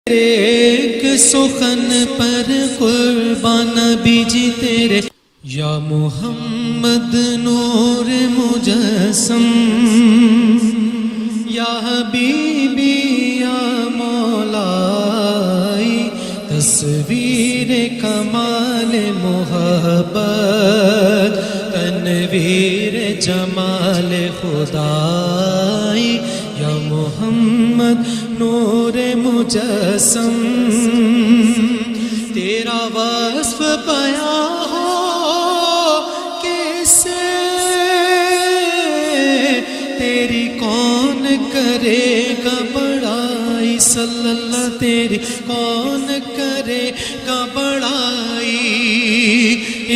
ایک سخن پر قربان نبی جی تیرے، یا محمد نور مجسم، یا حبیبی یا مولائی، تصویر کمال محبت، تنویر جمال خدائی، یا محمد نور مجسم، تیرا وصف بیان ہو کیسے، تیری کون کرے گا بڑائی، صلی اللہ تیری کون کرے گا بڑائی،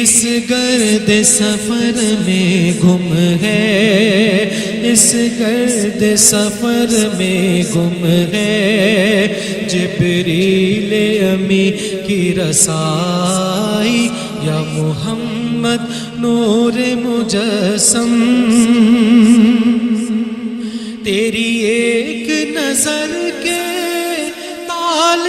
اس گرد سفر میں گم ہے، اس گرد سفر میں گم ہے، جبریل امی کی رسائی، یا محمد نور مجسم، تیری ایک نظر کے طالب،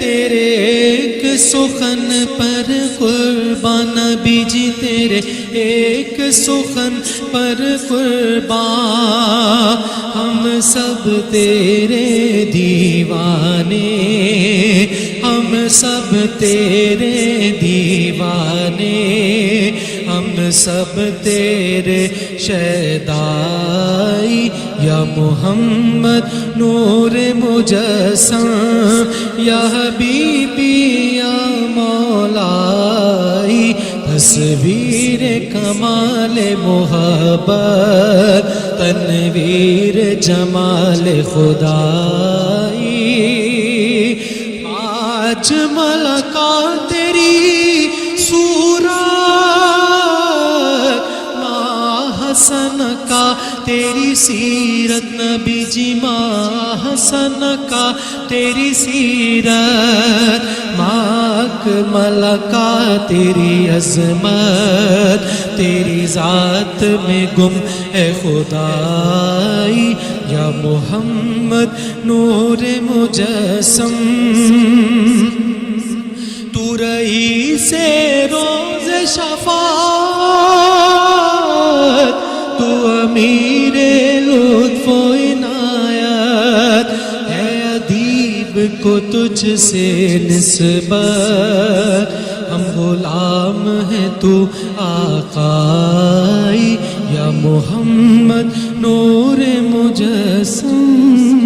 تیرے ایک سخن پر قربان نبی جی تیرے، ایک سخن پر قربان، ہم سب تیرے دیوانے، ہم سب تیرے دیوانے، ہم سب تیرے شیدائی، یا محمد نور مجسم، یا حبیبی یا مولائی، تصویر کمال محبت، تنویر جمال خدائی، آج ملکا تیری صورت، ماں حسن کا تیری سیرت، نبی جی ماں حسن کا تیری سیرت، ماک ملکا تیری عظمت، تیری ذات میں گم ہے خدائی، یا محمد نور مجسم، تو رئیس روز شفاعت، تو امیر لطف و عنایت، ہے ادیب کو تجھ سے نسبت، ہم غلام ہیں تو آقائی، یا محمد نور مجسم۔